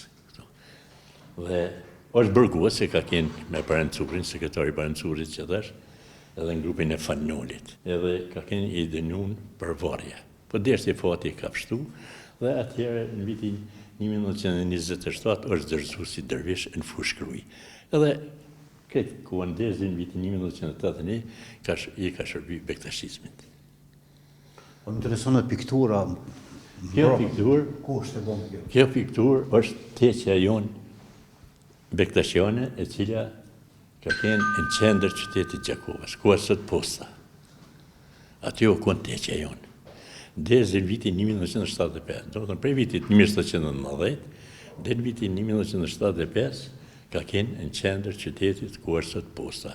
Dhe është bërgua se ka qenë me Barancurin, sekretari Barancurit që dhash, edhe në grupin e Fanolit, edhe ka qenë i dënun për varje. Po deshti fati ka pështu, dhe atjere në vitin 1927 është dërzu si dervish në Fushkruj. Edhe këtë kuandezi në vitin 1981 i ka shërbi bektashizmit. Po më intereson e piktura. Kjo piktur është teqja jonë bektashione, e cila ka qenë në qendër qytetit Gjakovës, ku është sot posta. Aty u konë teqja jonë. Desë në vitin 1975, do të prej vitit 1790, dhe në vitin 1975, ka qenë në qendër qytetit ku është sot posta.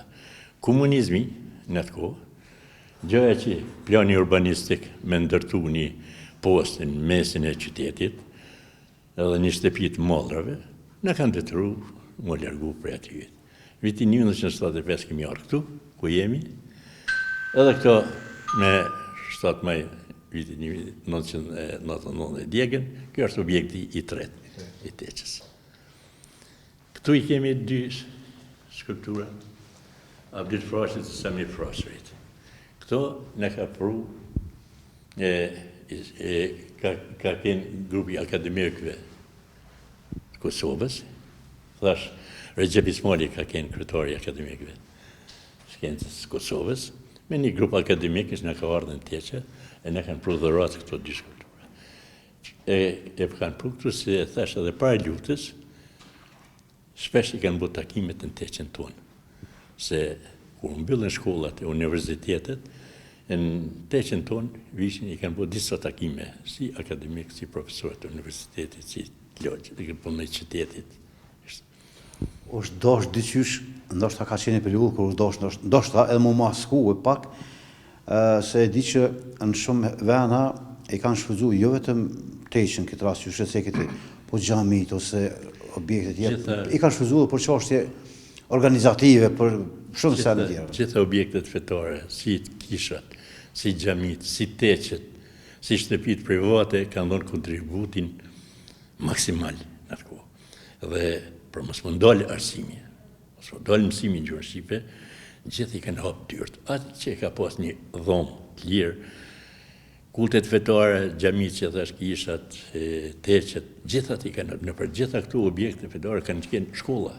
Komunizmi, në atë kohë, gjëja që plani urbanistik me ndërtu një postë në mesin e qytetit, edhe një shtëpit mollrave, në kanë detyru më largu për aty. Vitin 1975 kemi arë këtu, ku jemi, edhe këto me 7 maj vitin 1999 djegën, kjo është objekti i tret i teqës. Këtu i kemi 2 skulptura, Abdil Frashit dhe Sami Frashit. Këto në ka pru, ka qenë grupi akademikëve Kosovës, thash, Recep Ismali ka qenë kryetari i akademikëve shkencës Kosovës, me një grup akademikës në ka ardhur në teqe, e në kanë pru dhuratë këto 2 skulptura. E kanë pru këtu se thash edhe para luftës, shpesh i kanë bërë takimet në teqen tonë, se kur mbyllën shkollat e universitetet, në teqen tonë vishin i kanë bërë disa takime, si akademik, si profesorët të universitetit, si logjë, dhe punë në qytetit. është dosh dyqysh, ndoshta ka qenë një periudhë kur ndoshta edhe më masku e pak, se e di që në shumë vena i kanë shfrytzuar jo vetëm teqen këtë rast, që se këtë, po xhamit ose objekte tjera, i kanë shfrytzuar për çështje organizative, për shumë sene tjera. Gjitha objektet fetare, si kishat, si xhamit, si teqet, si shtëpit private, kanë dhënë kontributin maksimal në atë kohë. Dhe për mos më ndalë arsimi, mos më ndalë mësimi në gjuhën shqipe, gjithë i kanë hapë dyrt. Atë që ka pas një dhomë të lirë, kultet fetare, xhamit që thash kishat, teqet, gjithat i kanë, në për gjitha këtu objekte fetare kanë qenë shkolla.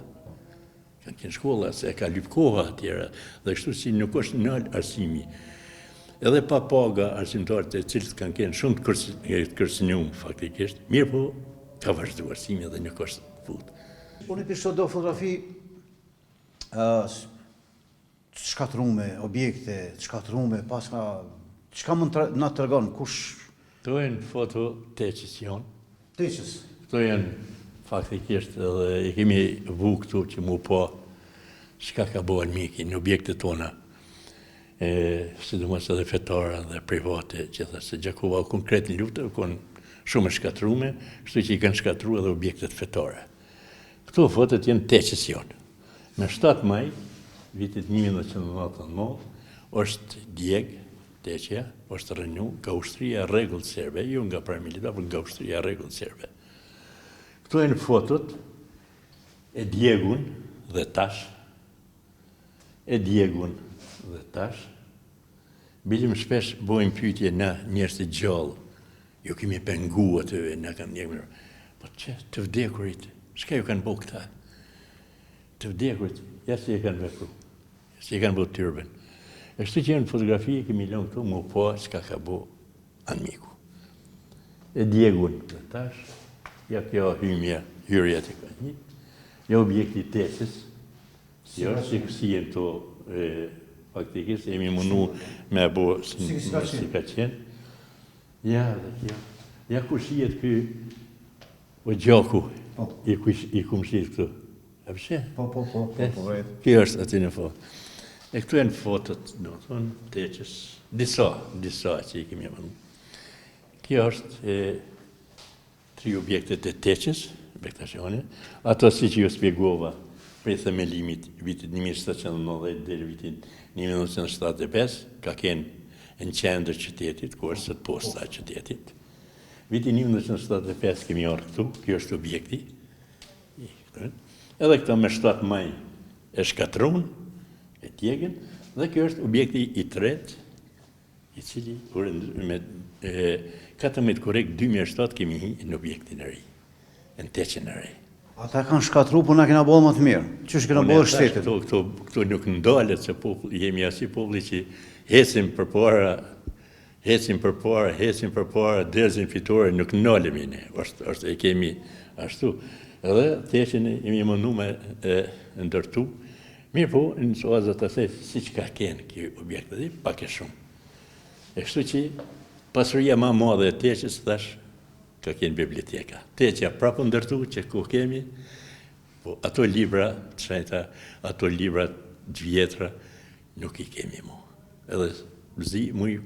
Kanë qenë shkolla, se ka lyp koha atjera, dhe kështu si nuk është nalë arsimi. Edhe pa paga arsimtarët e cilët kanë qenë shumë të kërcënuar faktikisht, mirë po ka vazhdu arsimi dhe nuk është fut. Unë i kështë do fotografi shkatrume, objekte, shkatrume, pas ka... Çka mund na tregon kush? Këto janë foto teqës janë. Teqës? Këto janë faktikisht edhe i kemi vu këtu që mu po çka ka bëhen miki në objektet tona. Sidomos edhe fetare dhe private, gjithashtu se Gjakova konkret në lutë kanë shumë shkatrume, kështu që i kanë shkatruar edhe objektet fetare. Këto fotot janë teqës janë. Me 7 maj, vitit 1999, është djeg teqja, është rënju nga ushtria rregull serbe, jo nga paramilitar, por nga ushtria rregull serbe. Këto janë fotot e djegun dhe tash, bilim shpesh bojmë pyetje na njerëz të gjallë, jo kemi pengu aty, na kanë ndjekur. Po që të vdekurit, çka ju kanë bëu këta? Të vdekurit, ja si e kanë vepruar, si e kanë bëu tyrben. E kështu që janë fotografi, kemi lënë këtu, mu po çka ka bu anmiku. E djegun dhe tash, ja kjo hyrja të ka një, ja objekti teqës, si është, si jenë to faktikisht, jemi mundu me bu si ka qenë. Ja, dhe kjo, ja ku shijet ky, o gjaku, i ku më shijet këtu. A përshë? Po, Kjo është aty në foto. E këtu janë fotot, do të thonë, teqës, disa që i kemi mënu. Kjo është 3 objektet e teqës, bektacione, ato si që ju spjegova prej themelimit vitit 1790 dhe vitit 1975, ka kenë në qendër qytetit, ku është sot posta qytetit. Vitin 1975 kemi orë këtu, kjo është objekti. Edhe këto me 7 maj e shkatrun, e tjegen, dhe kjo është objekti i tret, i cili me 14 korrekt 2007 kemi hi në objektin e ri, në teqen e ri. Ata kanë shkatru, po na kena bëllë më të mirë. Qysh kena bëllë shtetit? Këto nuk ndalet, se jemi asi populli që hecim për para, derzin fitore, nuk ndalemi ne, është e kemi ashtu. Edhe teqen jemi mënu me ndërtu, mirë po, në soazat të thejtë, si që ka kenë kjo objekt dhe pak e shumë. E kështu që pasuria ma madhe e teqës, thash, ka kenë biblioteka. Teqja prapë ndërtu që ku kemi, po ato libra të shenjta, ato libra të vjetra, nuk i kemi mu. Edhe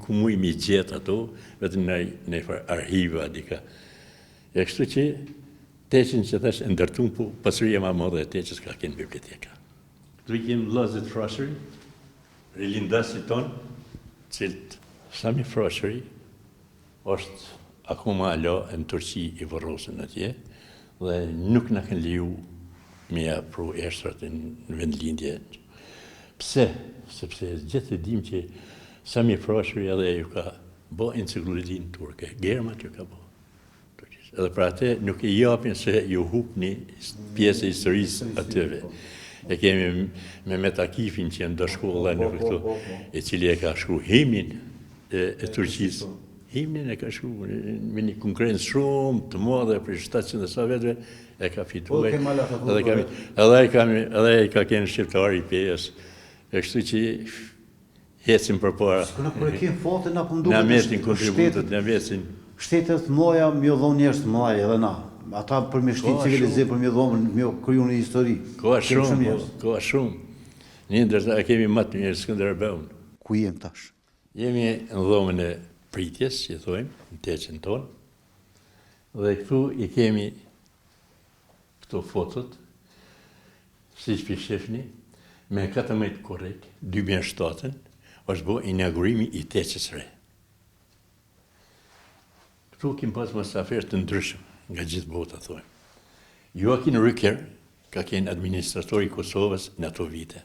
ku mu i mi gjetë ato, vetëm në arhiva dika. E kështu që teqën që thash ndërtu, po pasuria ma madhe e teqës ka kenë biblioteka. Këtu i kemë Lazit Frashëri, rilindasit tonë, cilët Sami Frashëri është akoma alo në Turqi i vërrosën atje, dhe nuk në kanë liu me ja pru eshtrat në vendlindje. Pse? Sepse gjithë të dim që Sami Frashëri edhe ju ka bo enciklopedin turke, Germat ju ka bo. Edhe pra te nuk i japin se ju hup një pjesë e historisë atyre. E kemi me Metakifin që në do shkolla në këtu, e cili e ka shkru himnin e Turqisë. Himnin e ka shkru me një konkurrencë shumë të madhe për 700 sa vetëve, e ka fituar. Edhe e ka kenë shqiptari i PS. E kështu që hecim për para. S'këna kërë kemë fote na pëndu në metin kontributet, në metin. Shtetet mëja mjë dhonë njerës të mëlaj edhe na. Ata për me shtinë civilizim, për mjë dhonë, mjë kryu një histori. Koha shumë. Një ndërta kemi matë njërë Skënderbeu. Ku jem tash? Jemi në dhomën e pritjes, që thojmë, në teqen tonë. Dhe këtu i kemi këto fotot, si që shifni, me 14 korrekt, 2007, është bo inaugurimi i teqës re. Këtu kemë pas mësaferë të ndryshëm. nga gjithë bota, thojmë. Joakim Rücker ka qenë administratori i Kosovës në ato vite.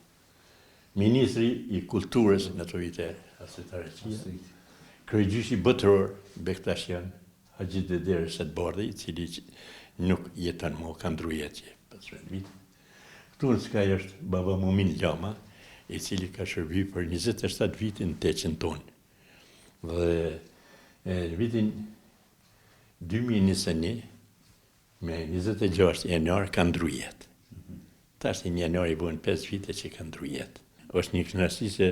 Ministri i Kulturës në ato vite, Asetareqia, kryegjyshi botëror Bektashian, Haxhi Dedere Setbardhi, i cili nuk jeton më, ka ndrujet pas vite. Këtu në skaj është baba Mumin Lama, i cili ka shërby për 27 vitin në teqen tonë. Dhe në vitin 2021, me 26 janar, ka ndru jetë. Tash në janar i buen 5 vite që ka ndru jetë. Është një kënaqësi se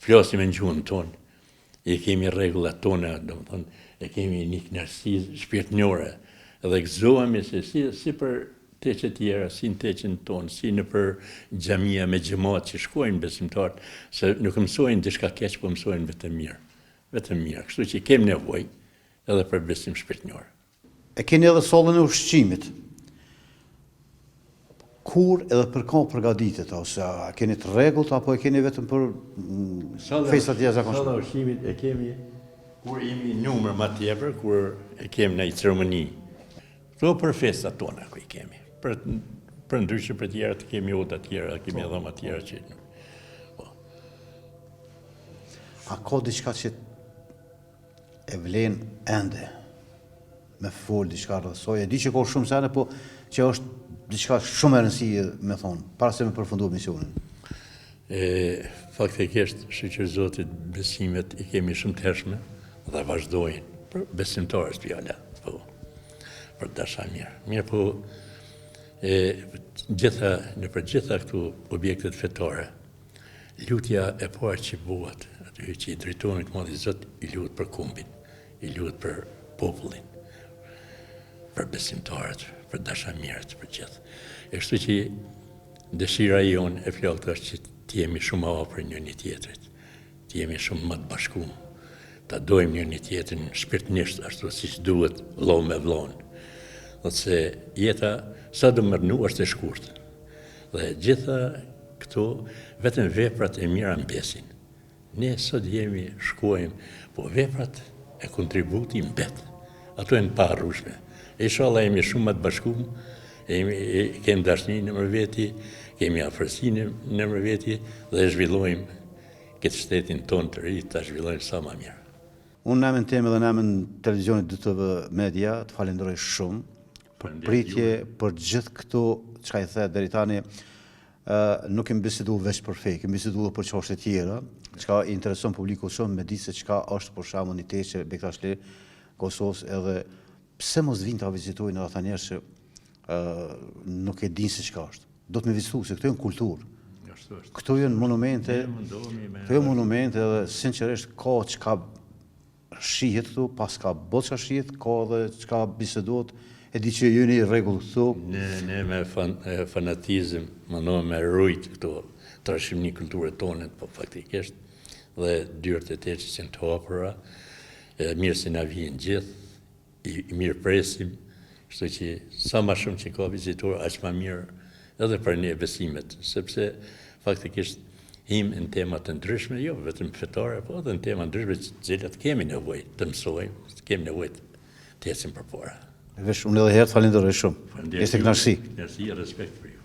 flasim në gjuhën tonë, e kemi rregullat tona, domethënë, e kemi një kënaqësi shpirtërore, dhe gëzohemi se si për teqe tjera, si në teqen tonë, si në për xhamia me xhamat që shkojnë besimtarët, se nuk mësojnë diçka keq, po mësojnë vetëm mirë. Vetëm mirë, kështu që kemi nevojë edhe për besim shpirtëror. E keni edhe sollën e ushqimit. Kur edhe për kohë përgatitet, ose a keni të rregullt apo e keni vetëm për festat e jashtëzakonshme? Salla ushqimit e kemi kur jemi numër më tepër, kur e kemi në ceremoni. Këto për festat tona ku i kemi. Për ndryshe për tjera të kemi oda tjera, kemi edhe më tjera që... A ka diçka që e vlen ende me fol diçka rrësoj? E di që ka shumë sene, po që është diçka shumë e rëndësishme, me thonë, para se me përfundu misionin. Faktikisht, shqyqër Zotit, besimet i kemi shumë të hershme dhe vazhdojnë për besimtarës fjala, po, për dasha mirë. Mirë po, në për gjitha këtu objektet fetare, lutja e parë që buat, aty që i drejtohen këtë madhi Zot, i lutet për kombin, i lutet për popullin, për besimtarët, për dashamirët, për gjithë. E kështu që dëshira jonë e flokët është që të jemi shumë afër njëri tjetrit, të jemi shumë më të bashkuar, ta dojmë njëri tjetrin shpirtërisht ashtu siç duhet, vëllai me vëllain. Dhe se jeta sa do mërnu është e shkurtë. Dhe gjitha këto vetëm veprat e mira mbesin. Ne sot shkojmë, po veprat e kontributi mbet. Ato janë pa harrueshme. Inshallah jemi shumë më të bashkuar, kemi dashni në veti, kemi afërsinë në veti dhe zhvillojmë këtë shtetin tonë të ri, ta zhvillojmë sa më mirë. Unë në emën teme dhe në emën televizionit DTV Media të falenderoj shumë për pritje, për gjithë këto çka i the deri tani. Nuk kemi biseduar veç për fe, kemi biseduar për çështje tjera, çka i intereson publikun shumë, me di se çka është për shembull një teqe Bektashle Kosovës, edhe pse mos vinë ta vizitojnë ata njerëz që nuk e dinë se çka është. Do të më vizitu se këto janë kulturë. Këto janë monumente, edhe sinqerisht ka çka shihet këtu, pas ka bot çka shihet, ka edhe çka bisedohet. E di që ju një rregull këtu. Ne me fanatizëm, me rujt këto trashëgimi kulturë tonë, po faktikisht, dhe dyert e teqës janë të hapura, mirë se na vijnë gjithë, i mirë presim, kështu që sa më shumë që ka vizitor, aq më mirë edhe për ne besimet, sepse faktikisht him në tema të ndryshme, jo vetëm fetare, po edhe në tema ndryshme të cilat kemi nevojë të mësojmë, kemi nevojë të ecim përpara. Vesh unë edhe herë falenderoj shumë. Ishte kënaqësi. Merci, respekt për ju.